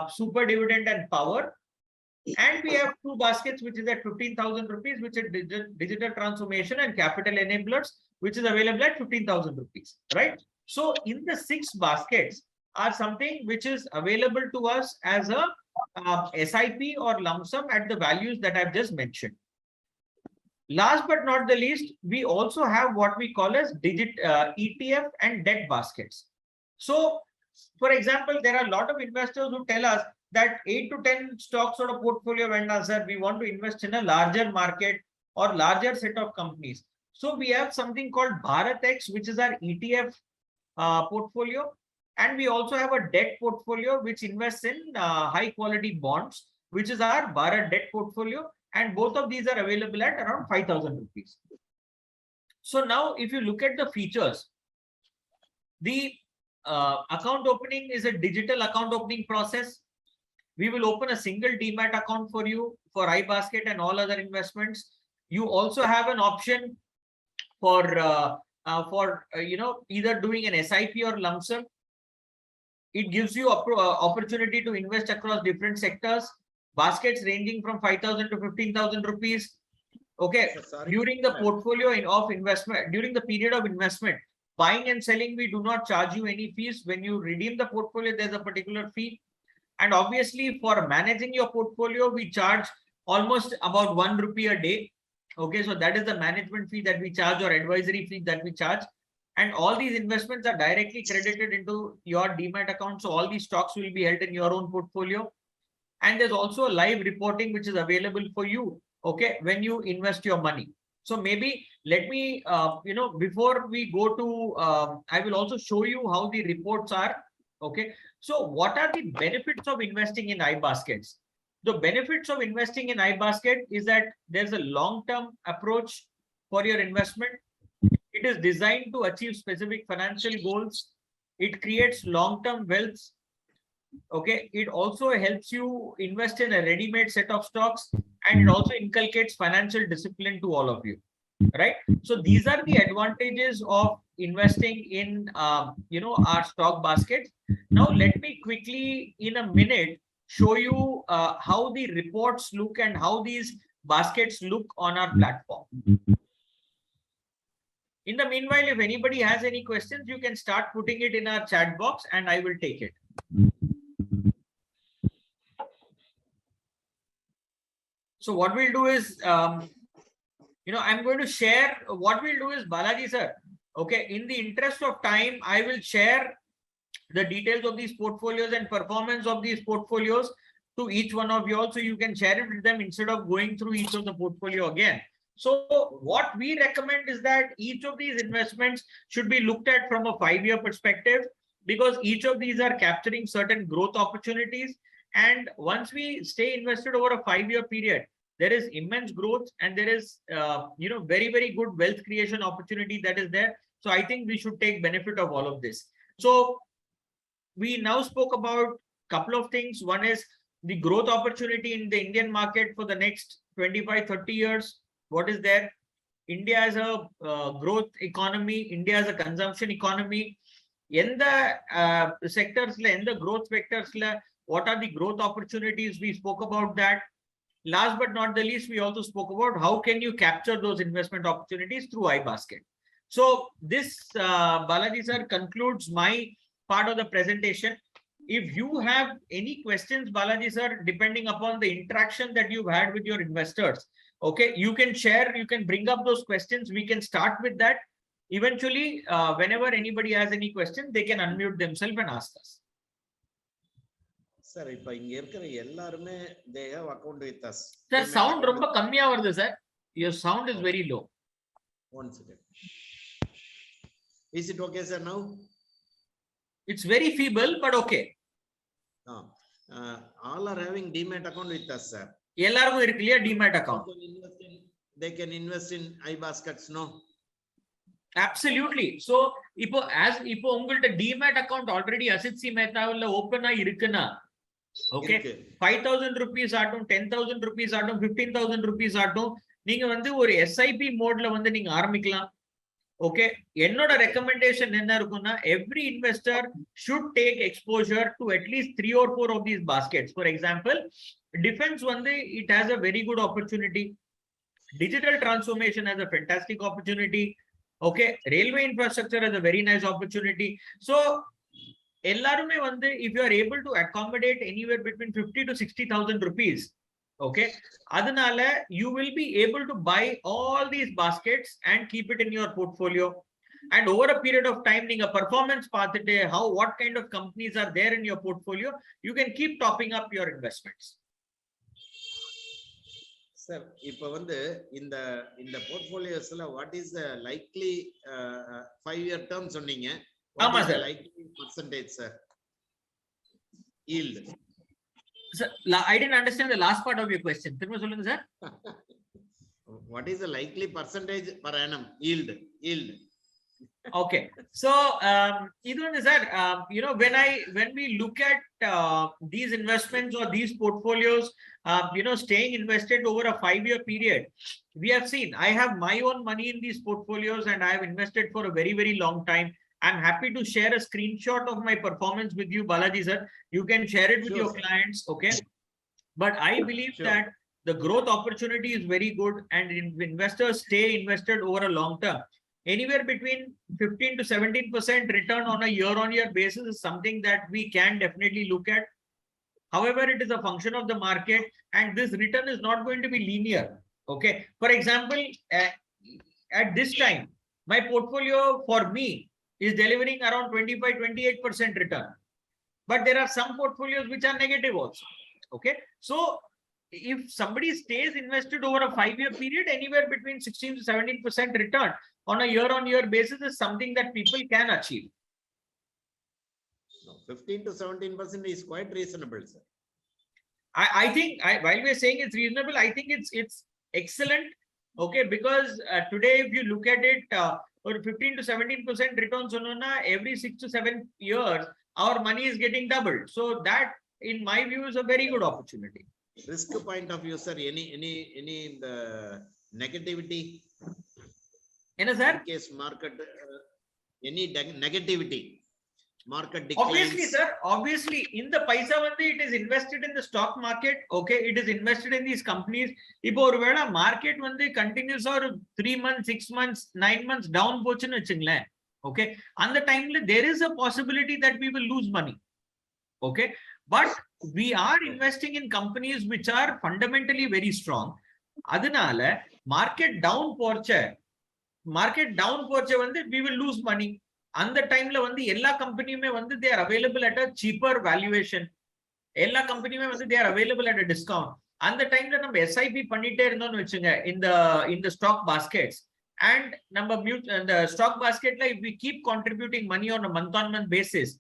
super dividend and power. And we have two baskets, which is at 15,000 rupees, which is digital transformation and capital enablers, which is available at 15,000 rupees, right? So in the six baskets are something which is available to us as a SIP or lump sum at the values that I've just mentioned. Last but not the least, we also have what we call as ETF and debt baskets. So, for example, there are a lot of investors who tell us that 8 to 10 stocks sort of portfolio vendor, sir, we want to invest in a larger market or larger set of companies. So we have something called BharatX, which is our ETF portfolio. And we also have a debt portfolio which invests in high quality bonds, which is our Bharat debt portfolio. And both of these are available at around 5,000 rupees. So now if you look at the features, the account opening is a digital account opening process. We will open a single demat account for you for iBasket and all other investments. You also have an option for either doing an SIP or lump sum. It gives you opportunity to invest across different sectors. Baskets ranging from 5,000 to 15,000 rupees. Okay, during the portfolio of investment, during the period of investment, buying and selling, we do not charge you any fees. When you redeem the portfolio, there's a particular fee. And obviously, for managing your portfolio, we charge almost about 1 rupee a day. Okay, so that is the management fee that we charge or advisory fee that we charge. And all these investments are directly credited into your demat account. So all these stocks will be held in your own portfolio. And there's also a live reporting which is available for you, okay, when you invest your money. So maybe let me, before we go to, I will also show you how the reports are. Okay. So what are the benefits of investing in iBaskets? The benefits of investing in iBasket is that there's a long-term approach for your investment. It is designed to achieve specific financial goals. It creates long-term wealth. Okay. It also helps you invest in a ready-made set of stocks, and it also inculcates financial discipline to all of you. Right. So these are the advantages of investing in, our stock baskets. Now, let me quickly in a minute show you how the reports look and how these baskets look on our platform. In the meanwhile, if anybody has any questions, you can start putting it in our chat box and I will take it. So what we'll do is, I'm going to share. What we'll do is, Balaji sir, okay, in the interest of time, I will share the details of these portfolios and performance of these portfolios to each one of you all, so you can share it with them instead of going through each of the portfolio again. So what we recommend is that each of these investments should be looked at from a 5-year perspective, because each of these are capturing certain growth opportunities. And once we stay invested over a 5-year period, there is immense growth and there is, very, very good wealth creation opportunity that is there. So I think we should take benefit of all of this. So we now spoke about a couple of things. One is the growth opportunity in the Indian market for the next 25-30 years. What is there? India is a growth economy. India is a consumption economy. In the sectors, in the growth vectors, what are the growth opportunities? We spoke about that. Last but not the least, we also spoke about how can you capture those investment opportunities through iBasket. So this, Balaji sir, concludes my part of the presentation. If you have any questions, Balaji sir, depending upon the interaction that you've had with your investors, okay, you can share, you can bring up those questions. We can start with that. Eventually, whenever anybody has any question, they can unmute themselves and ask us. Sir, if inga irukra ellarume they have account with us. Sir, sound romba kammiya varudhu sir. Your sound is very low. One second. Is it okay, sir, now? It's very feeble, but okay. All are having demat account with us, sir. Ellarku irukliya demat account. They can invest in iBaskets, no? Absolutely. So, ipo ungalta demat account already Asit C Mehta open irukna. Okay, 5,000 rupees ஆட்டும் 10,000 rupees ஆட்டும் 15,000 rupees ஆட்டும் நீங்க வந்து ஒரு SIP மோட்ல வந்து நீங்க ஆரம்பிக்கலாம். ஓகே, என்னோட ரெக்கமெண்டேஷன் என்ன இருக்கும்னா, every investor should take exposure to at least 3 or 4 of these baskets. For example, defense வந்து it has a very good opportunity. Digital transformation has a fantastic opportunity. Okay, railway infrastructure has a very nice opportunity. So ellarume vandu, if you are able to accommodate anywhere between 50 to 60,000 rupees, okay, adanala you will be able to buy all these baskets and keep it in your portfolio. And over a period of time, neenga performance paathite what kind of companies are there in your portfolio, you can keep topping up your investments. Sir, ipo vandu in the portfolios la what is the likely 5-year term sonneenga? What is the likely percentage, sir? Yield. Sir, I didn't understand the last part of your question. Thiruma solunga, sir. What is the likely percentage per annum yield? Okay, so sir, when we look at these investments or these portfolios, staying invested over a 5-year period, we have seen, I have my own money in these portfolios and I have invested for a very, very long time. I'm happy to share a screenshot of my performance with you, Balaji sir. You can share it with your clients, okay? But I believe that the growth opportunity is very good, and investors stay invested over a long term. Anywhere between 15 to 17% return on a year-on-year basis is something that we can definitely look at. However, it is a function of the market, and this return is not going to be linear. Okay. For example, at this time, my portfolio for me is delivering around 25-28% return. But there are some portfolios which are negative also. Okay. So if somebody stays invested over a 5-year period, anywhere between 16 to 17% return on a year-on-year basis is something that people can achieve. No, 15 to 17% is quite reasonable, sir. I think while we're saying it's reasonable, I think it's excellent. Okay, because today if you look at it, or 15 to 17% returns on every 6 to 7 years, our money is getting doubled. So that, in my view, is a very good opportunity. Risk point of view, sir, any the negativity? Sir? In case market, any negativity? Market declines. Obviously, sir. Obviously, in the paisa vande, it is invested in the stock market. Okay, it is invested in these companies. Ipo oru vela market vande continues or 3 months, 6 months, 9 months down pochunu vechungle. Okay, and the time there is a possibility that we will lose money. Okay, but we are investing in companies which are fundamentally very strong. Adanale market down porche vande we will lose money. அந்த டைம்ல வந்து எல்லா கம்பெனியுமே வந்து they are available at a cheaper valuation. எல்லா கம்பெனியுமே வந்து they are available at a discount. அந்த டைம்ல நம்ம SIP பண்ணிட்டே இருந்தோம்னு வெச்சுங்க in the stock baskets, and நம்ம the stock basketல if we keep contributing money on a month on month basis,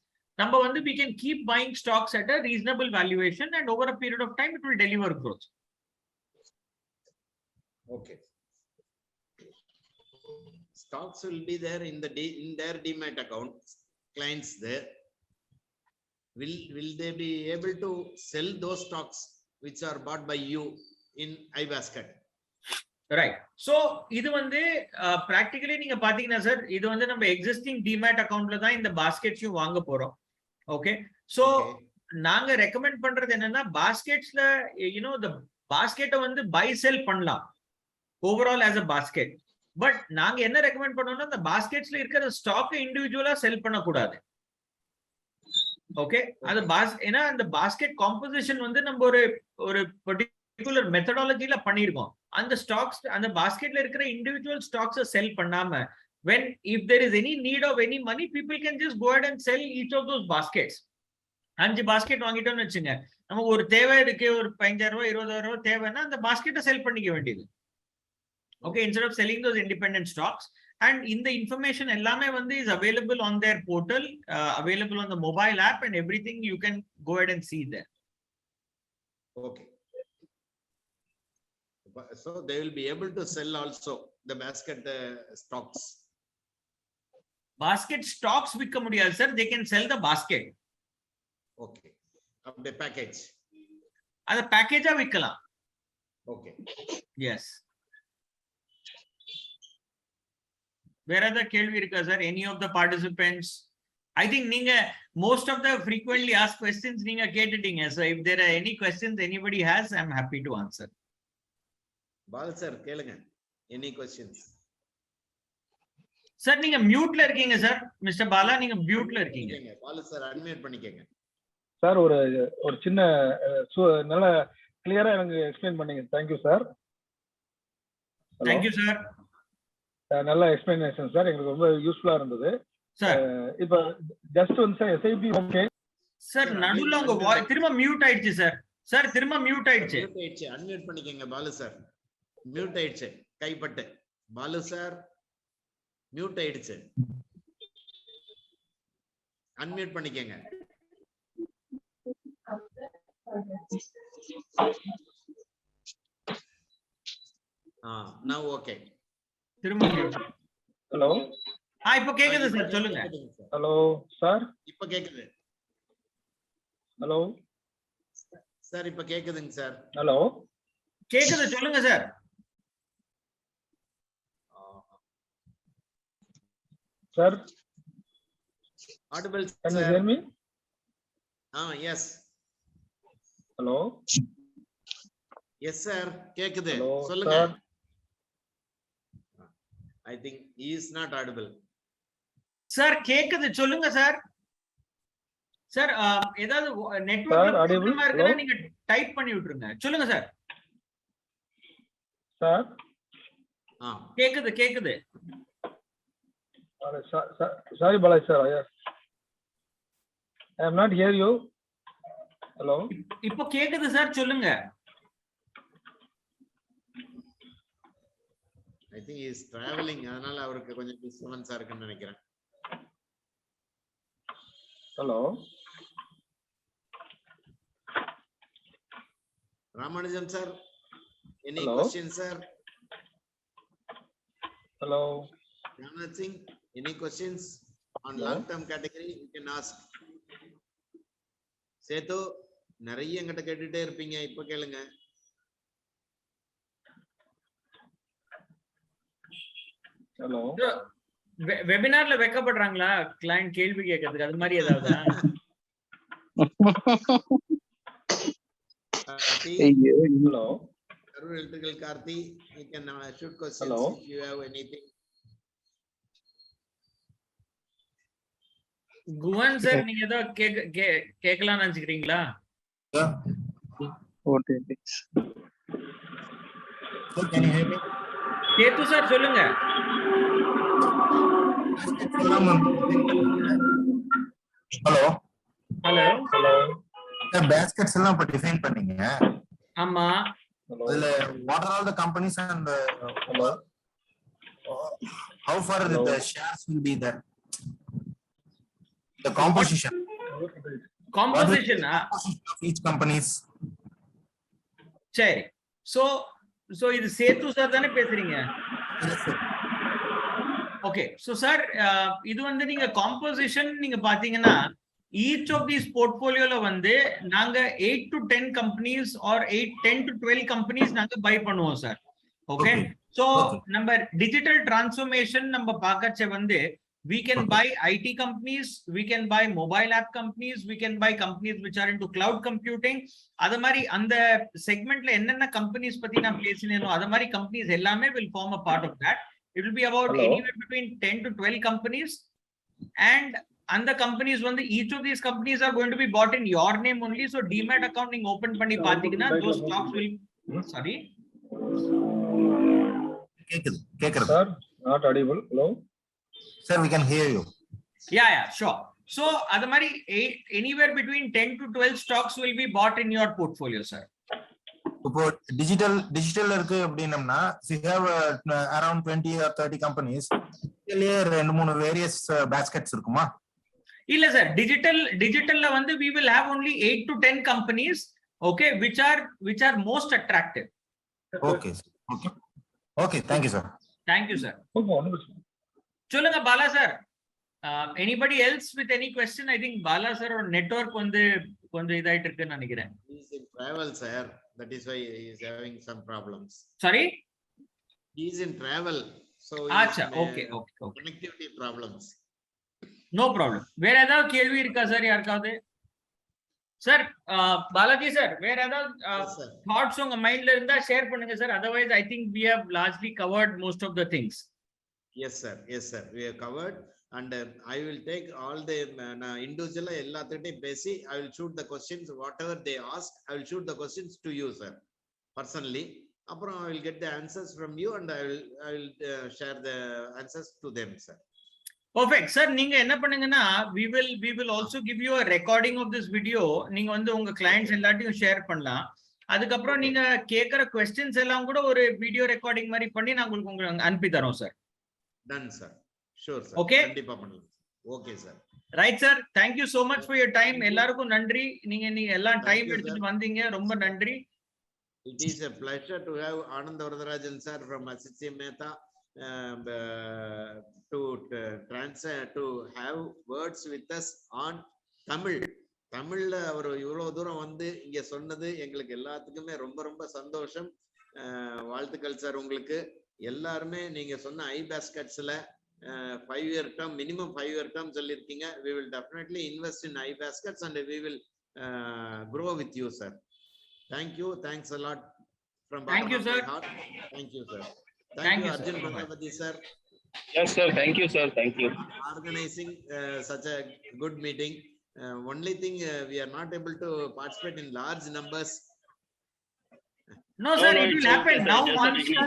நம்ம வந்து we can keep buying stocks at a reasonable valuation, and over a period of time it will deliver growth. Okay. Stocks will be there in their demat account, clients there. Will they be able to sell those stocks which are bought by you in iBasket? Right. So இது வந்து practically நீங்க பாத்தீங்கன்னா sir, இது வந்து நம்ம existing demat accountல தான் இந்த basketsயும் வாங்க போறோம். Okay. So நாங்க recommend பண்றது என்னன்னா, basketsல the basket வந்து buy sell பண்ணலாம் overall as a basket. But நாங்க என்ன ரெக்கமெண்ட் பண்ணோம்னா, அந்த பாஸ்கெட்ஸ்ல இருக்கிற ஸ்டாக் இண்டிவிஜுவலா செல் பண்ண கூடாது. ஓகே, அது ஏன்னா அந்த பாஸ்கெட் காம்போசிஷன் வந்து நம்ம ஒரு பர்టిక్యులர் மெத்தடாலஜில பண்ணிருக்கோம். அந்த ஸ்டாக்ஸ், அந்த பாஸ்கெட்ல இருக்கிற இண்டிவிஜுவல் ஸ்டாக்ஸ் செல் பண்ணாம, when if there is any need of any money, people can just go ahead and sell each of those baskets. 5 basket வாங்கிட்டோம்னு வெச்சுங்க, நமக்கு ஒரு தேவை இருக்கு, ஒரு 15,000 ரூபாய் 20,000 ரூபாய் தேவைன்னா அந்த பாஸ்கெட்டை செல் பண்ணிக்க வேண்டியது. Okay, instead of selling those independent stocks. And in the information ellame vande is available on their portal, available on the mobile app, and everything you can go ahead and see there. Okay, so they will be able to sell also the basket stocks. Basket stocks vikka mudiyadhu sir, they can sell the basket. Okay, of the package. Ada package ah vikkalam. Okay, yes. Where are the kelvi irukka sir? Any of the participants? I think neenga most of the frequently asked questions neenga kettittinga, so if there are any questions anybody has, I'm happy to answer. Bal sir kelunga, any questions? Sir neenga mute la irkeenga sir. Mr. Bala neenga mute la irkeenga. Bal sir unmute பண்ணிக்கங்க. Sir ஒரு சின்ன நல்ல கிளியரா எனக்கு explain பண்ணீங்க. Thank you sir. Thank you sir. நல்ல explanation sir, எங்களுக்கு ரொம்ப யூஸ்ஃபுல்லா இருந்தது சார். இப்ப ஜஸ்ட் வந்து சார் SIP ஓகே சார், நடுவுல உங்க திரும்ப மியூட் ஆயிடுச்சு சார். சார் திரும்ப மியூட் ஆயிடுச்சு. அன்மியூட் பண்ணிக்கங்க பாலு சார். மியூட் ஆயிடுச்சு கைப்பட்டு. பாலு சார் மியூட் ஆயிடுச்சு, அன்மியூட் பண்ணிக்கங்க. now okay. திரும்ப ஹலோ, இப்போ கேக்குது சார், சொல்லுங்க. ஹலோ சார், இப்போ கேக்குது. ஹலோ சார், இப்போ கேக்குதுங்க சார். ஹலோ கேக்குது, சொல்லுங்க sir. Sir audible can you sir? hear me? yes. Hello yes sir, கேக்குது, சொல்லுங்க. I think he is not audible. Sir கேக்குது, சொல்லுங்க சார். சார் ஏதாவது நெட்வொர்க் ப்ராப்ளமா இருக்குன்னா நீங்க டைப் பண்ணி விட்டுருங்க. சொல்லுங்க சார். சார் கேக்குது கேக்குது. Sorry Balaji sir, I am not hear you. Hello, இப்போ கேக்குது சார், சொல்லுங்க. I think he is traveling, அதனால அவருக்கு கொஞ்சம் டிஸ்டர்பன்ஸா இருக்குன்னு நினைக்கிறேன். Hello Ramanujan sir, any Hello. questions, sir? Hello. Anand Singh, any questions on Hello. long-term category? You can ask. Setu, நிறைய என்கிட்ட கேட்டுட்டே இருப்பீங்க, இப்ப கேளுங்க. Hello. வெபினார்ல வெக்கப்படுறாங்களா கிளையண்ட் கேள்வி கேட்கறதுக்கு? அது மாதிரி ஏதாவது? Hello. Electrical Karthi, you can shoot questions. Hello. If you have anything. குவன் சார், நீங்க ஏதோ கேட்கலாம்னு நினைச்சுக்கிறீங்களா? Can you hear me? சேத்து சார் சொல்லுங்க. Hello. ஹலோ. Baskets எல்லாம் இப்ப டிஃபைன் பண்ணீங்க. ஆமா. அதுல what are all the companies and how far the shares will be there? The composition. Composition of each companies. சரி. So இது சேத்து சார் தானே பேசுறீங்க? ஓகே. So சார், இது வந்து நீங்க காம்போசிஷன் நீங்க பாத்தீங்கன்னா each of these portfolioல வந்து நாங்க 8 to 10 companies or 10 to 12 companies நாங்க பை பண்ணுவோம் சார். ஓகே. So நம்ம டிஜிட்டல் டிரான்ஸ்ஃபர்மேஷன் நம்ம பார்க்கச்ச வந்து we can buy IT companies, we can buy mobile app companies, we can buy companies which are into cloud computing. அத மாதிரி அந்த செக்மெண்ட்ல என்னென்ன companies பத்தி நான் பேசினேனோ அத மாதிரி கம்பெனிஸ் எல்லாமே will form a part of that. It will be about anywhere between 10 to 12 companies, and the companies வந்து each of these companies are going to be bought in your name only. So demat account நீங்க open பண்ணி பாத்தீங்கன்னா those stocks will sorry கேக்குது Sir, not audible. Hello. Sir, we can hear you. yeah sure. So அத மாதிரி anywhere between 10 to 12 stocks will be bought in your portfolio, sir. இப்போ digital இருக்கு அப்படின்னம்னா we have around 20 or 30 companies. இதுலயே ரெண்டு மூணு various baskets இருக்குமா? இல்ல சார், டிஜிட்டல்ல வந்து we will have only 8 to 10 companies, okay, which are most attractive. Okay. Thank you, sir. Thank you, sir. சொல்லுங்க Bala sir. Anybody else with any question? I think Bala sir or network வந்து கொஞ்சம் இதாயிட்டு இருக்குன்னு நினைக்கிறேன். He is in travel, sir. That is why he is having some problems. Sorry? He is in travel, so acha, okay. Connectivity problems. No problem. வேற ஏதாவது கேள்வி இருக்கா sir யாருக்காவது? Sir, Balaji sir, வேற ஏதாவது தாட்ஸ் உங்க மைண்ட்ல இருந்தா ஷேர் பண்ணுங்க sir. Otherwise I think we have largely covered most of the things. Yes sir, we have covered, and I will take all the individual எல்லாத்துக்கிட்டையும் பேசி I will shoot the questions whatever they ask. I will shoot the questions to you, sir, personally. அப்புறம் I will get the answers from you, and I will share the answers to them, sir. Perfect, sir. நீங்க என்ன பண்ணுங்கன்னா we will also give you a recording of this video. நீங்க வந்து உங்க clients எல்லாத்தையும் share பண்ணலாம். அதுக்கப்புறம் நீங்க கேக்குற questions எல்லாம் கூட ஒரு வீடியோ ரெக்கார்டிங் மாதிரி பண்ணி நான் உங்களுக்கு அனுப்பி தரோம் sir. Done, sir. Sure, sir. Okay. கண்டிப்பா பண்ணலாம். Okay, sir. Right, sir. Thank you so much for your time. எல்லாருக்கும் நன்றி. நீங்க எல்லாம் டைம் எடுத்துட்டு வந்தீங்க. ரொம்ப நன்றி. It is a pleasure to have Anand Varadarajan sir from Asitya Mehta to have words with us on Tamil. தமிழ்ல அவர் இவ்வளவு தூரம் வந்து இங்க சொன்னது எங்களுக்கு எல்லாத்துக்குமே ரொம்ப ரொம்ப சந்தோஷம். வாழ்த்துக்கள் சார் உங்களுக்கு. எல்லாருமே நீங்க சொன்ன ஐ basketsல 5-year term, minimum 5-year term சொல்லிருக்கீங்க. We will definitely invest in I baskets and we will grow with you, sir. Thank you. Thanks a lot from Thank you, sir. Thank you, sir. Thank you, Arjun Pratapati, sir. Yes, sir. Thank you, sir. Thank you. Organizing such a good meeting. Only thing we are not able to participate in large numbers. No, sir, it will happen. Now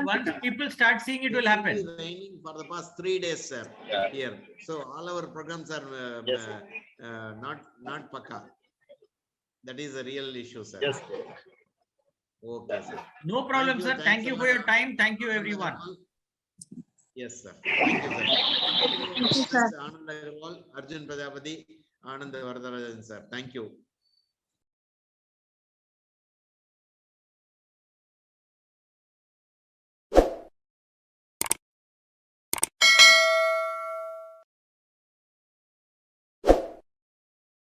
once people start seeing, it will happen. It is raining for the past 3 days, sir, here. So all our programs are not pakka. That is a real issue, sir. Yes. Okay, sir. No problem, sir. Thank you for your time. Thank you, everyone. Yes, sir. Thank you, sir. Anand Agarwal, Arjun Prajapati, Anand Varadarajan, sir. Thank you.